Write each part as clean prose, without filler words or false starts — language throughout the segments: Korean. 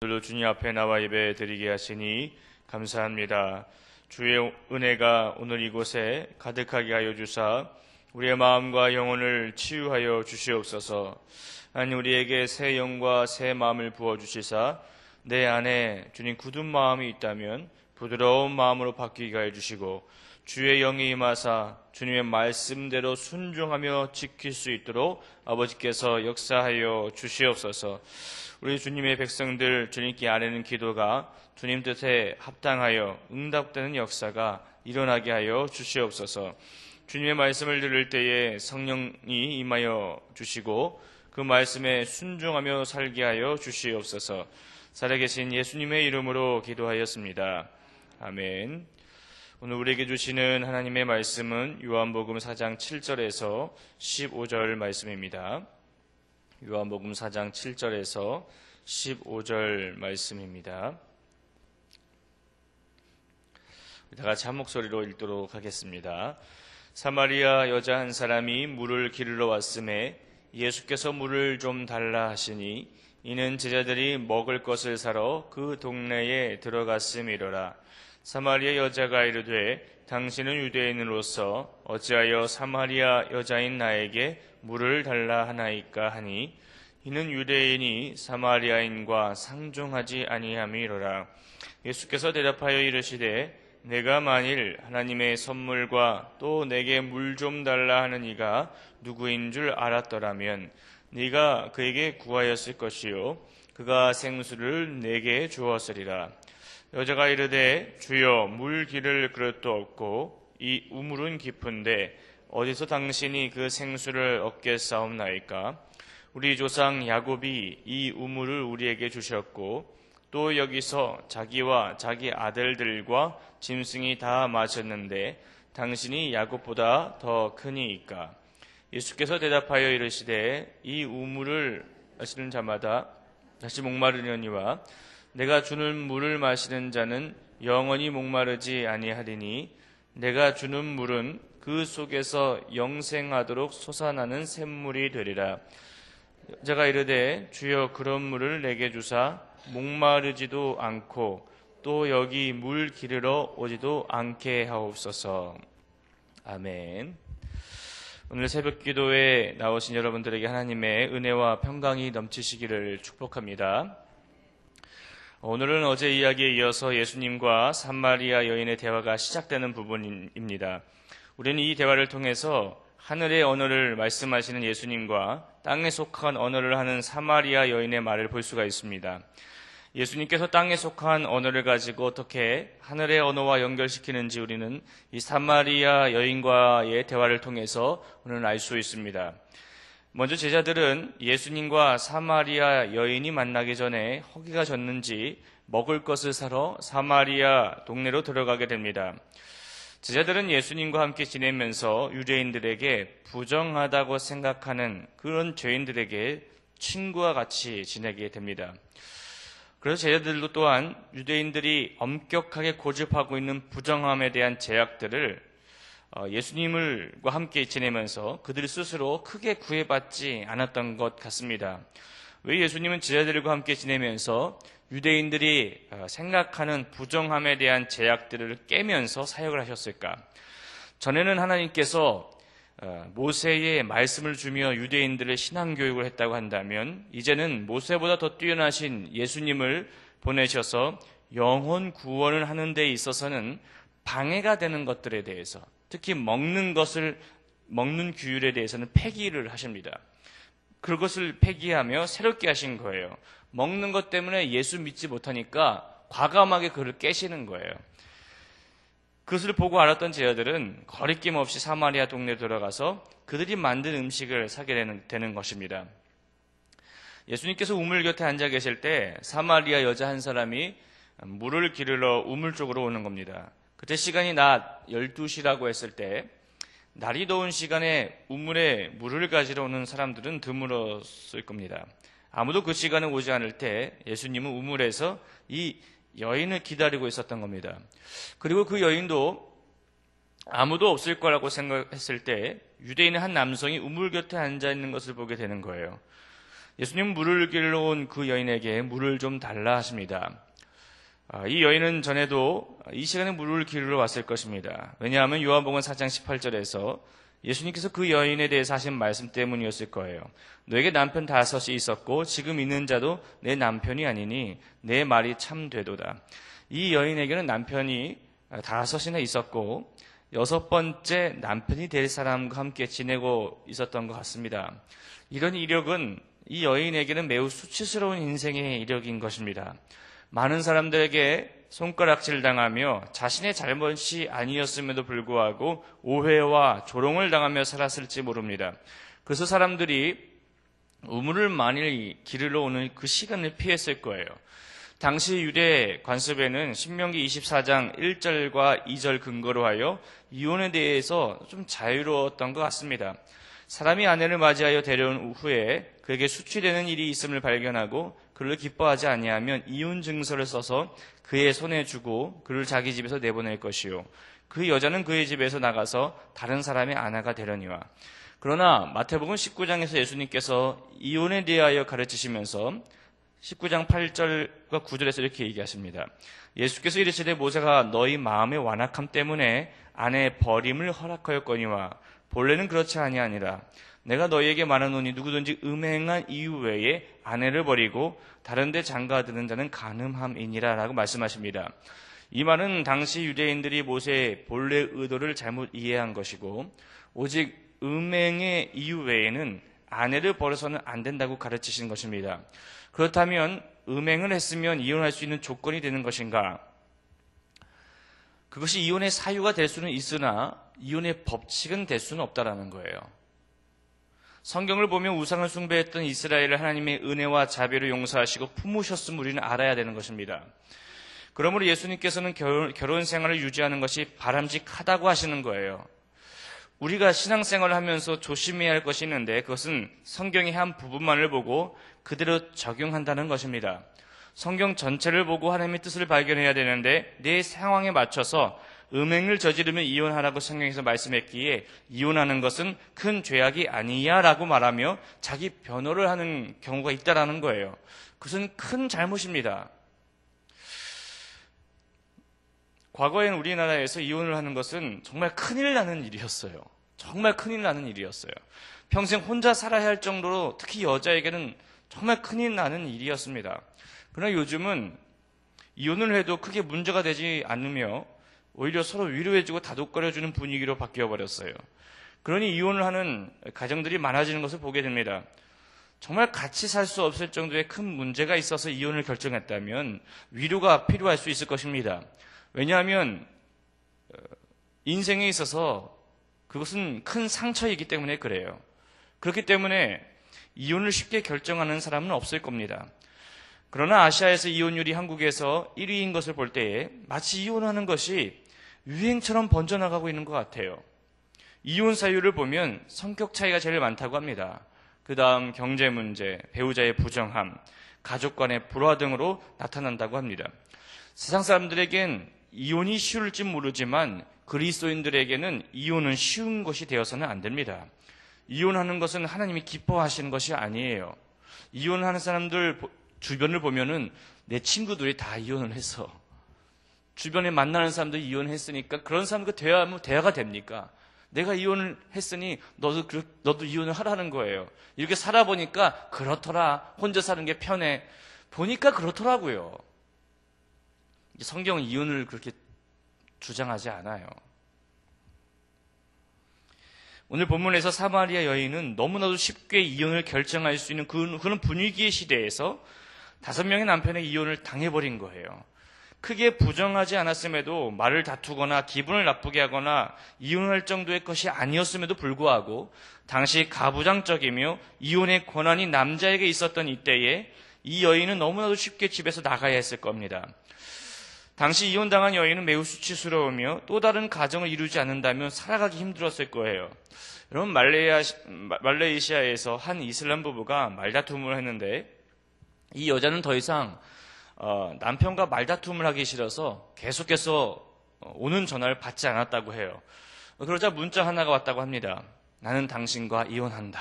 오늘도 주님 앞에 나와 예배 드리게 하시니 감사합니다. 주의 은혜가 오늘 이곳에 가득하게 하여 주사 우리의 마음과 영혼을 치유하여 주시옵소서. 하나님, 우리에게 새 영과 새 마음을 부어주시사 내 안에 주님 굳은 마음이 있다면 부드러운 마음으로 바뀌게 하여 주시고, 주의 영이 임하사 주님의 말씀대로 순종하며 지킬 수 있도록 아버지께서 역사하여 주시옵소서. 우리 주님의 백성들 주님께 아뢰는 기도가 주님 뜻에 합당하여 응답되는 역사가 일어나게 하여 주시옵소서. 주님의 말씀을 들을 때에 성령이 임하여 주시고 그 말씀에 순종하며 살게 하여 주시옵소서. 살아계신 예수님의 이름으로 기도하였습니다. 아멘. 오늘 우리에게 주시는 하나님의 말씀은 요한복음 4장 7절에서 15절 말씀입니다. 요한복음 4장 7절에서 15절 말씀입니다. 다 같이 한 목소리로 읽도록 하겠습니다. 사마리아 여자 한 사람이 물을 기르러 왔음에 예수께서 물을 좀 달라 하시니 이는 제자들이 먹을 것을 사러 그 동네에 들어갔음이로라. 사마리아 여자가 이르되 당신은 유대인으로서 어찌하여 사마리아 여자인 나에게 물을 달라 하나이까 하니 이는 유대인이 사마리아인과 상종하지 아니함이로라. 예수께서 대답하여 이르시되 내가 만일 하나님의 선물과 또 내게 물 좀 달라 하는 이가 누구인 줄 알았더라면 네가 그에게 구하였을 것이요 그가 생수를 내게 주었으리라. 여자가 이르되 주여 물 기를 그릇도 없고 이 우물은 깊은데 어디서 당신이 그 생수를 얻겠사옵나이까? 우리 조상 야곱이 이 우물을 우리에게 주셨고 또 여기서 자기와 자기 아들들과 짐승이 다 마셨는데 당신이 야곱보다 더 크니이까? 예수께서 대답하여 이르시되 이 우물을 마시는 자마다 다시 목마르려니와 내가 주는 물을 마시는 자는 영원히 목마르지 아니하리니 내가 주는 물은 그 속에서 영생하도록 솟아나는 샘물이 되리라. 여자가 이르되 주여 그런 물을 내게 주사 목마르지도 않고 또 여기 물 기르러 오지도 않게 하옵소서. 아멘. 오늘 새벽 기도에 나오신 여러분들에게 하나님의 은혜와 평강이 넘치시기를 축복합니다. 오늘은 어제 이야기에 이어서 예수님과 사마리아 여인의 대화가 시작되는 부분입니다. 우리는 이 대화를 통해서 하늘의 언어를 말씀하시는 예수님과 땅에 속한 언어를 하는 사마리아 여인의 말을 볼 수가 있습니다. 예수님께서 땅에 속한 언어를 가지고 어떻게 하늘의 언어와 연결시키는지 우리는 이 사마리아 여인과의 대화를 통해서 오늘 알 수 있습니다. 먼저 제자들은 예수님과 사마리아 여인이 만나기 전에 허기가 졌는지 먹을 것을 사러 사마리아 동네로 들어가게 됩니다. 제자들은 예수님과 함께 지내면서 유대인들에게 부정하다고 생각하는 그런 죄인들에게 친구와 같이 지내게 됩니다. 그래서 제자들도 또한 유대인들이 엄격하게 고집하고 있는 부정함에 대한 제약들을 예수님과 함께 지내면서 그들 스스로 크게 구애받지 않았던 것 같습니다. 왜 예수님은 제자들과 함께 지내면서 유대인들이 생각하는 부정함에 대한 제약들을 깨면서 사역을 하셨을까? 전에는 하나님께서 모세의 말씀을 주며 유대인들의 신앙교육을 했다고 한다면 이제는 모세보다 더 뛰어나신 예수님을 보내셔서 영혼 구원을 하는 데 있어서는 방해가 되는 것들에 대해서, 특히 먹는 규율에 대해서는 폐기를 하십니다. 그것을 폐기하며 새롭게 하신 거예요. 먹는 것 때문에 예수 믿지 못하니까 과감하게 그를 깨시는 거예요. 그것을 보고 알았던 제자들은 거리낌 없이 사마리아 동네에 들어가서 그들이 만든 음식을 사게 되는 것입니다. 예수님께서 우물 곁에 앉아 계실 때 사마리아 여자 한 사람이 물을 기르러 우물 쪽으로 오는 겁니다. 그때 시간이 낮 12시라고 했을 때 날이 더운 시간에 우물에 물을 가지러 오는 사람들은 드물었을 겁니다. 아무도 그 시간에 오지 않을 때 예수님은 우물에서 이 여인을 기다리고 있었던 겁니다. 그리고 그 여인도 아무도 없을 거라고 생각했을 때 유대인의 한 남성이 우물 곁에 앉아 있는 것을 보게 되는 거예요. 예수님 물을 길러 온 그 여인에게 물을 좀 달라 하십니다. 이 여인은 전에도 이 시간에 물을 기르러 왔을 것입니다. 왜냐하면 요한복음 4장 18절에서 예수님께서 그 여인에 대해서 하신 말씀 때문이었을 거예요. 너에게 남편 5이 있었고 지금 있는 자도 내 남편이 아니니 내 말이 참 되도다. 이 여인에게는 남편이 5이나 있었고 6번째 남편이 될 사람과 함께 지내고 있었던 것 같습니다. 이런 이력은 이 여인에게는 매우 수치스러운 인생의 이력인 것입니다. 많은 사람들에게 손가락질 당하며 자신의 잘못이 아니었음에도 불구하고 오해와 조롱을 당하며 살았을지 모릅니다. 그래서 사람들이 우물을 많이 기르러 오는 그 시간을 피했을 거예요. 당시 유대 관습에는 신명기 24장 1절과 2절 근거로 하여 이혼에 대해서 좀 자유로웠던 것 같습니다. 사람이 아내를 맞이하여 데려온 후에 그에게 수치되는 일이 있음을 발견하고 그를 기뻐하지 아니하면 이혼 증서를 써서 그의 손에 주고 그를 자기 집에서 내보낼 것이요. 그 여자는 그의 집에서 나가서 다른 사람의 아내가 되려니와. 그러나 마태복음 19장에서 예수님께서 이혼에 대하여 가르치시면서 19장 8절과 9절에서 이렇게 얘기하십니다. 예수께서 이르시되 모세가 너희 마음의 완악함 때문에 아내 버림을 허락하였거니와 본래는 그렇지 아니하니라. 내가 너희에게 말하노니 누구든지 음행한 이유 외에 아내를 버리고 다른 데 장가드는 자는 간음함이니라 라고 말씀하십니다. 이 말은 당시 유대인들이 모세의 본래 의도를 잘못 이해한 것이고 오직 음행의 이유 외에는 아내를 버려서는 안 된다고 가르치신 것입니다. 그렇다면 음행을 했으면 이혼할 수 있는 조건이 되는 것인가? 그것이 이혼의 사유가 될 수는 있으나 이혼의 법칙은 될 수는 없다라는 거예요. 성경을 보면 우상을 숭배했던 이스라엘을 하나님의 은혜와 자비로 용서하시고 품으셨음을 우리는 알아야 되는 것입니다. 그러므로 예수님께서는 결혼 생활을 유지하는 것이 바람직하다고 하시는 거예요. 우리가 신앙생활을 하면서 조심해야 할 것이 있는데 그것은 성경의 한 부분만을 보고 그대로 적용한다는 것입니다. 성경 전체를 보고 하나님의 뜻을 발견해야 되는데 내 상황에 맞춰서 음행을 저지르면 이혼하라고 성경에서 말씀했기에 이혼하는 것은 큰 죄악이 아니야 라고 말하며 자기 변호를 하는 경우가 있다라는 거예요. 그것은 큰 잘못입니다. 과거에는 우리나라에서 이혼을 하는 것은 정말 큰일 나는 일이었어요. 정말 큰일 나는 일이었어요. 평생 혼자 살아야 할 정도로 특히 여자에게는 정말 큰일 나는 일이었습니다. 그러나 요즘은 이혼을 해도 크게 문제가 되지 않으며 오히려 서로 위로해주고 다독거려주는 분위기로 바뀌어버렸어요. 그러니 이혼을 하는 가정들이 많아지는 것을 보게 됩니다. 정말 같이 살 수 없을 정도의 큰 문제가 있어서 이혼을 결정했다면 위로가 필요할 수 있을 것입니다. 왜냐하면 인생에 있어서 그것은 큰 상처이기 때문에 그래요. 그렇기 때문에 이혼을 쉽게 결정하는 사람은 없을 겁니다. 그러나 아시아에서 이혼율이 한국에서 1위인 것을 볼 때에 마치 이혼하는 것이 유행처럼 번져나가고 있는 것 같아요. 이혼 사유를 보면 성격 차이가 제일 많다고 합니다. 그 다음 경제 문제, 배우자의 부정함, 가족 간의 불화 등으로 나타난다고 합니다. 세상 사람들에겐 이혼이 쉬울지 모르지만 그리스도인들에게는 이혼은 쉬운 것이 되어서는 안 됩니다. 이혼하는 것은 하나님이 기뻐하시는 것이 아니에요. 이혼하는 사람들 주변을 보면은 내 친구들이 다 이혼을 해서 주변에 만나는 사람들이 이혼했으니까 그런 사람과 대화가 됩니까? 내가 이혼을 했으니 너도 이혼을 하라는 거예요. 이렇게 살아보니까 그렇더라. 혼자 사는 게 편해. 보니까 그렇더라고요. 성경은 이혼을 그렇게 주장하지 않아요. 오늘 본문에서 사마리아 여인은 너무나도 쉽게 이혼을 결정할 수 있는 그런 분위기의 시대에서 5명의 남편의 이혼을 당해버린 거예요. 크게 부정하지 않았음에도 말을 다투거나 기분을 나쁘게 하거나 이혼할 정도의 것이 아니었음에도 불구하고 당시 가부장적이며 이혼의 권한이 남자에게 있었던 이때에 이 여인은 너무나도 쉽게 집에서 나가야 했을 겁니다. 당시 이혼당한 여인은 매우 수치스러우며 또 다른 가정을 이루지 않는다면 살아가기 힘들었을 거예요. 여러분 말레이시아에서 한 이슬람 부부가 말다툼을 했는데 이 여자는 더 이상 남편과 말다툼을 하기 싫어서 계속해서 오는 전화를 받지 않았다고 해요. 그러자 문자 하나가 왔다고 합니다. 나는 당신과 이혼한다.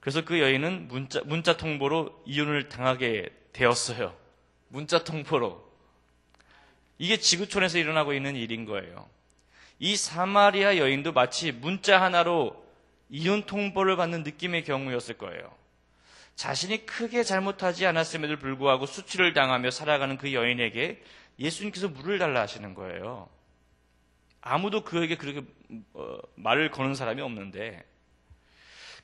그래서 그 여인은 문자 통보로 이혼을 당하게 되었어요. 문자 통보로. 이게 지구촌에서 일어나고 있는 일인 거예요. 이 사마리아 여인도 마치 문자 하나로 이혼 통보를 받는 느낌의 경우였을 거예요. 자신이 크게 잘못하지 않았음에도 불구하고 수치를 당하며 살아가는 그 여인에게 예수님께서 물을 달라 하시는 거예요. 아무도 그에게 그렇게 말을 거는 사람이 없는데,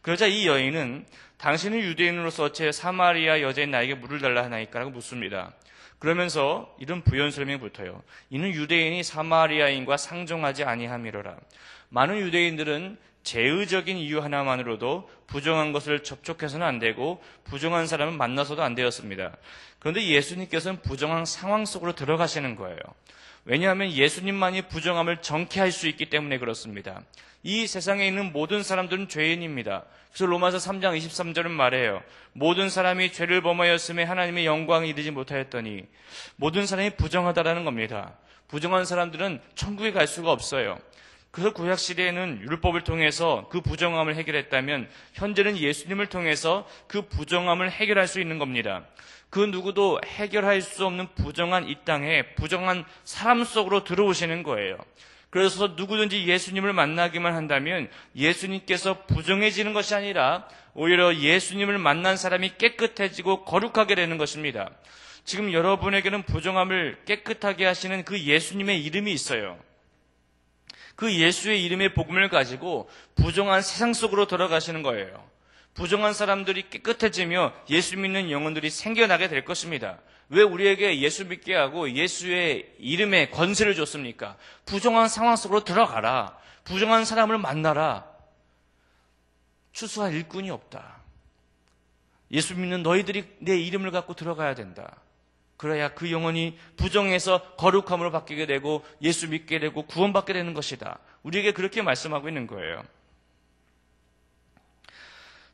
그러자 이 여인은 당신은 유대인으로서 어째 사마리아 여자인 나에게 물을 달라 하나이까라고 묻습니다. 그러면서 이런 부연 설명이 붙어요. 이는 유대인이 사마리아인과 상종하지 아니함이로라. 많은 유대인들은 제의적인 이유 하나만으로도 부정한 것을 접촉해서는 안 되고 부정한 사람을 만나서도 안 되었습니다. 그런데 예수님께서는 부정한 상황 속으로 들어가시는 거예요. 왜냐하면 예수님만이 부정함을 정케할 수 있기 때문에 그렇습니다. 이 세상에 있는 모든 사람들은 죄인입니다. 그래서 로마서 3장 23절은 말해요. 모든 사람이 죄를 범하였음에 하나님의 영광을 이루지 못하였더니, 모든 사람이 부정하다라는 겁니다. 부정한 사람들은 천국에 갈 수가 없어요. 그래서 구약시대에는 율법을 통해서 그 부정함을 해결했다면 현재는 예수님을 통해서 그 부정함을 해결할 수 있는 겁니다. 그 누구도 해결할 수 없는 부정한 이 땅에 부정한 사람 속으로 들어오시는 거예요. 그래서 누구든지 예수님을 만나기만 한다면 예수님께서 부정해지는 것이 아니라 오히려 예수님을 만난 사람이 깨끗해지고 거룩하게 되는 것입니다. 지금 여러분에게는 부정함을 깨끗하게 하시는 그 예수님의 이름이 있어요. 그 예수의 이름의 복음을 가지고 부정한 세상 속으로 들어가시는 거예요. 부정한 사람들이 깨끗해지며 예수 믿는 영혼들이 생겨나게 될 것입니다. 왜 우리에게 예수 믿게 하고 예수의 이름에 권세를 줬습니까? 부정한 상황 속으로 들어가라. 부정한 사람을 만나라. 추수할 일꾼이 없다. 예수 믿는 너희들이 내 이름을 갖고 들어가야 된다. 그래야 그 영혼이 부정에서 거룩함으로 바뀌게 되고 예수 믿게 되고 구원받게 되는 것이다. 우리에게 그렇게 말씀하고 있는 거예요.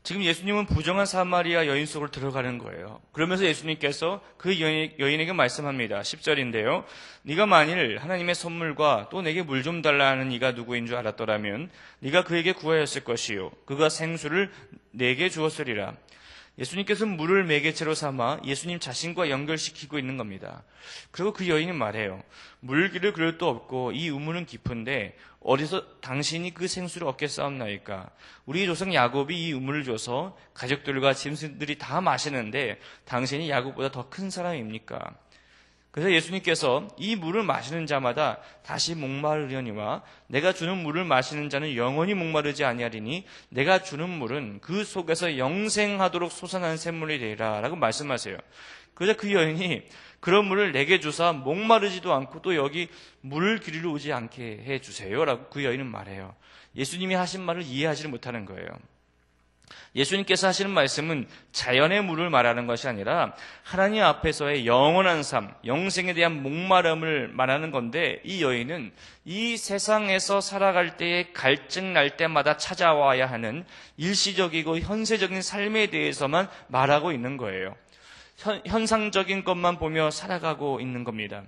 지금 예수님은 부정한 사마리아 여인 속으로 들어가는 거예요. 그러면서 예수님께서 그 여인에게 말씀합니다. 10절인데요. 네가 만일 하나님의 선물과 또 내게 물 좀 달라 하는 이가 누구인 줄 알았더라면 네가 그에게 구하였을 것이요 그가 생수를 내게 주었으리라. 예수님께서는 물을 매개체로 삼아 예수님 자신과 연결시키고 있는 겁니다. 그리고 그 여인은 말해요. 물기를 그럴 도 없고 이 우물은 깊은데 어디서 당신이 그 생수를 얻겠사옵나이까? 우리 조상 야곱이 이 우물을 줘서 가족들과 짐승들이 다 마시는데 당신이 야곱보다 더 큰 사람입니까? 그래서 예수님께서 이 물을 마시는 자마다 다시 목마르려니와 내가 주는 물을 마시는 자는 영원히 목마르지 아니하리니 내가 주는 물은 그 속에서 영생하도록 솟아나는 샘물이 되리라 라고 말씀하세요. 그래서 그 여인이 그런 물을 내게 주사 목마르지도 않고 또 여기 물을 기르러 오지 않게 해주세요 라고 그 여인은 말해요. 예수님이 하신 말을 이해하지 못하는 거예요. 예수님께서 하시는 말씀은 자연의 물을 말하는 것이 아니라 하나님 앞에서의 영원한 삶, 영생에 대한 목마름을 말하는 건데 이 여인은 이 세상에서 살아갈 때에 갈증 날 때마다 찾아와야 하는 일시적이고 현세적인 삶에 대해서만 말하고 있는 거예요. 현상적인 것만 보며 살아가고 있는 겁니다.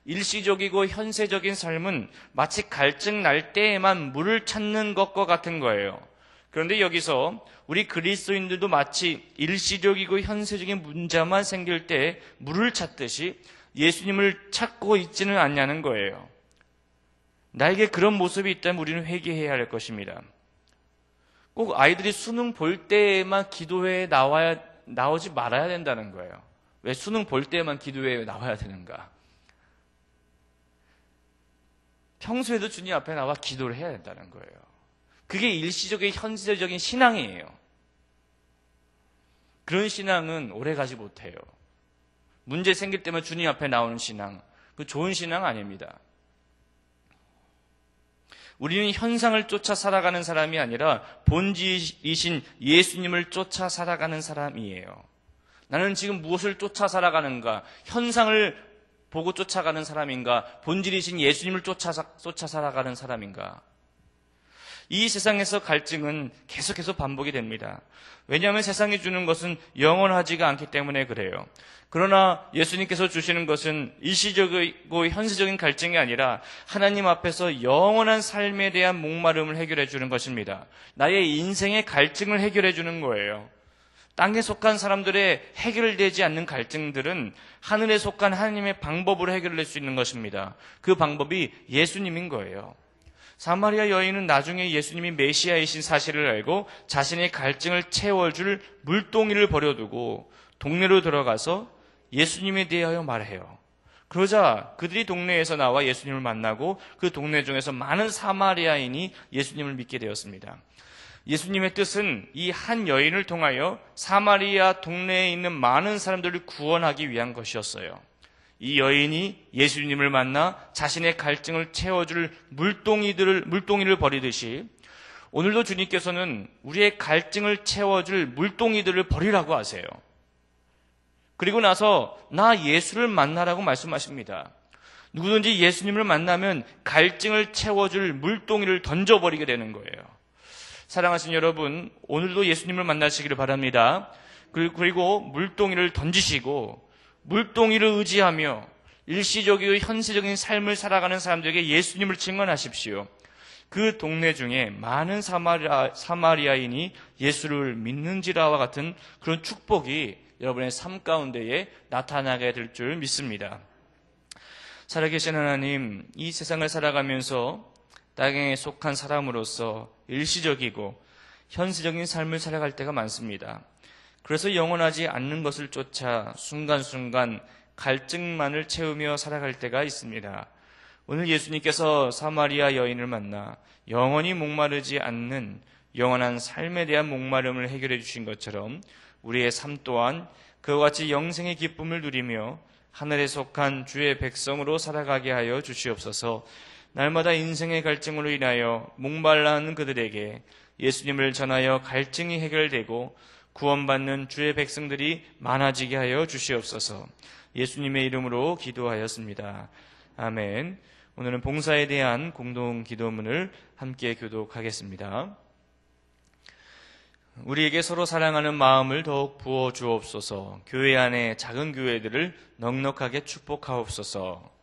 일시적이고 현세적인 삶은 마치 갈증 날 때에만 물을 찾는 것과 같은 거예요. 그런데 여기서 우리 그리스도인들도 마치 일시적이고 현세적인 문제만 생길 때 물을 찾듯이 예수님을 찾고 있지는 않냐는 거예요. 나에게 그런 모습이 있다면 우리는 회개해야 할 것입니다. 꼭 아이들이 수능 볼 때에만 기도회에 나오지 말아야 된다는 거예요. 왜 수능 볼 때에만 기도회에 나와야 되는가? 평소에도 주님 앞에 나와 기도를 해야 된다는 거예요. 그게 일시적인 현세적인 신앙이에요. 그런 신앙은 오래가지 못해요. 문제 생길 때만 주님 앞에 나오는 신앙, 그 좋은 신앙 아닙니다. 우리는 현상을 쫓아 살아가는 사람이 아니라 본질이신 예수님을 쫓아 살아가는 사람이에요. 나는 지금 무엇을 쫓아 살아가는가? 현상을 보고 쫓아가는 사람인가? 본질이신 예수님을 쫓아 살아가는 사람인가? 이 세상에서 갈증은 계속해서 반복이 됩니다. 왜냐하면 세상이 주는 것은 영원하지가 않기 때문에 그래요. 그러나 예수님께서 주시는 것은 일시적이고 현세적인 갈증이 아니라 하나님 앞에서 영원한 삶에 대한 목마름을 해결해 주는 것입니다. 나의 인생의 갈증을 해결해 주는 거예요. 땅에 속한 사람들의 해결되지 않는 갈증들은 하늘에 속한 하나님의 방법으로 해결될 수 있는 것입니다. 그 방법이 예수님인 거예요. 사마리아 여인은 나중에 예수님이 메시아이신 사실을 알고 자신의 갈증을 채워줄 물동이를 버려두고 동네로 들어가서 예수님에 대하여 말해요. 그러자 그들이 동네에서 나와 예수님을 만나고 그 동네 중에서 많은 사마리아인이 예수님을 믿게 되었습니다. 예수님의 뜻은 이 한 여인을 통하여 사마리아 동네에 있는 많은 사람들을 구원하기 위한 것이었어요. 이 여인이 예수님을 만나 자신의 갈증을 채워줄 물동이를 버리듯이 오늘도 주님께서는 우리의 갈증을 채워줄 물동이들을 버리라고 하세요. 그리고 나서 나 예수를 만나라고 말씀하십니다. 누구든지 예수님을 만나면 갈증을 채워줄 물동이를 던져버리게 되는 거예요. 사랑하신 여러분, 오늘도 예수님을 만나시기를 바랍니다. 그리고 물동이를 던지시고 물동이를 의지하며 일시적이고 현세적인 삶을 살아가는 사람들에게 예수님을 증언하십시오. 그 동네 중에 많은 사마리아인이 예수를 믿는지라와 같은 그런 축복이 여러분의 삶 가운데에 나타나게 될 줄 믿습니다. 살아계신 하나님, 이 세상을 살아가면서 땅에 속한 사람으로서 일시적이고 현세적인 삶을 살아갈 때가 많습니다. 그래서 영원하지 않는 것을 쫓아 순간순간 갈증만을 채우며 살아갈 때가 있습니다. 오늘 예수님께서 사마리아 여인을 만나 영원히 목마르지 않는 영원한 삶에 대한 목마름을 해결해 주신 것처럼 우리의 삶 또한 그와 같이 영생의 기쁨을 누리며 하늘에 속한 주의 백성으로 살아가게 하여 주시옵소서. 날마다 인생의 갈증으로 인하여 목말라 하는 그들에게 예수님을 전하여 갈증이 해결되고 구원받는 주의 백성들이 많아지게 하여 주시옵소서. 예수님의 이름으로 기도하였습니다. 아멘. 오늘은 봉사에 대한 공동 기도문을 함께 교독하겠습니다. 우리에게 서로 사랑하는 마음을 더욱 부어 주옵소서. 교회 안에 작은 교회들을 넉넉하게 축복하옵소서.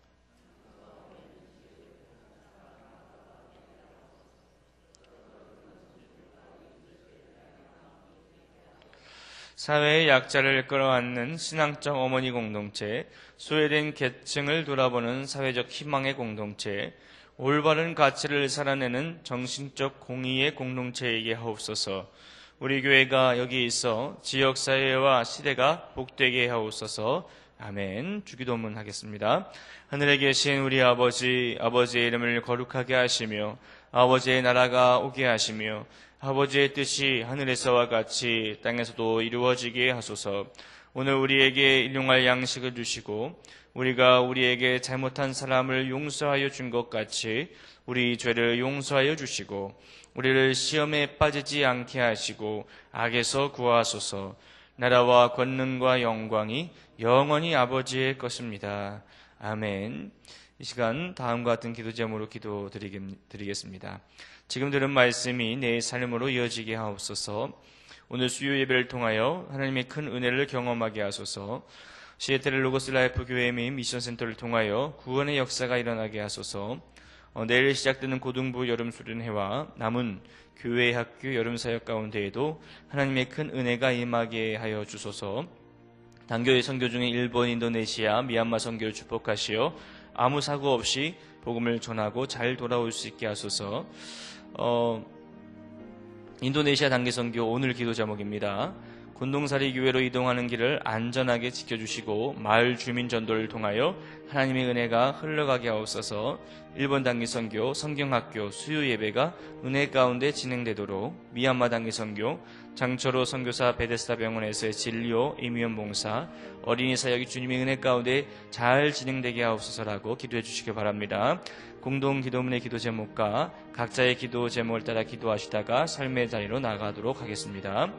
사회의 약자를 끌어안는 신앙적 어머니 공동체, 소외된 계층을 돌아보는 사회적 희망의 공동체, 올바른 가치를 살아내는 정신적 공의의 공동체이게 하옵소서. 우리 교회가 여기 있어 지역사회와 시대가 복되게 하옵소서. 아멘. 주기도문 하겠습니다. 하늘에 계신 우리 아버지, 아버지의 이름을 거룩하게 하시며 아버지의 나라가 오게 하시며 아버지의 뜻이 하늘에서와 같이 땅에서도 이루어지게 하소서. 오늘 우리에게 일용할 양식을 주시고 우리가 우리에게 잘못한 사람을 용서하여 준 것 같이 우리 죄를 용서하여 주시고 우리를 시험에 빠지지 않게 하시고 악에서 구하소서. 나라와 권능과 영광이 영원히 아버지의 것입니다. 아멘. 이 시간 다음과 같은 기도 제목으로 기도드리겠습니다. 지금 들은 말씀이 내 삶으로 이어지게 하옵소서. 오늘 수요 예배를 통하여 하나님의 큰 은혜를 경험하게 하소서. 시애틀 로고스 라이프 교회 및 미션센터를 통하여 구원의 역사가 일어나게 하소서. 내일 시작되는 고등부 여름수련회와 남은 교회 학교 여름사역 가운데에도 하나님의 큰 은혜가 임하게 하여 주소서. 단교회 선교 중에 일본, 인도네시아, 미얀마 선교를 축복하시어 아무 사고 없이 복음을 전하고 잘 돌아올 수 있게 하소서. 인도네시아 단기 선교 오늘 기도 제목입니다. 곤동사리 교회로 이동하는 길을 안전하게 지켜주시고 마을 주민 전도를 통하여 하나님의 은혜가 흘러가게 하옵소서. 일본 단기 선교 성경학교 수요 예배가 은혜 가운데 진행되도록 미얀마 단기 선교 장철호 선교사 베데스다 병원에서의 진료 임의원 봉사 어린이 사역이 주님의 은혜 가운데 잘 진행되게 하옵소서라고 기도해 주시기 바랍니다. 공동 기도문의 기도 제목과 각자의 기도 제목을 따라 기도하시다가 삶의 자리로 나가도록 하겠습니다.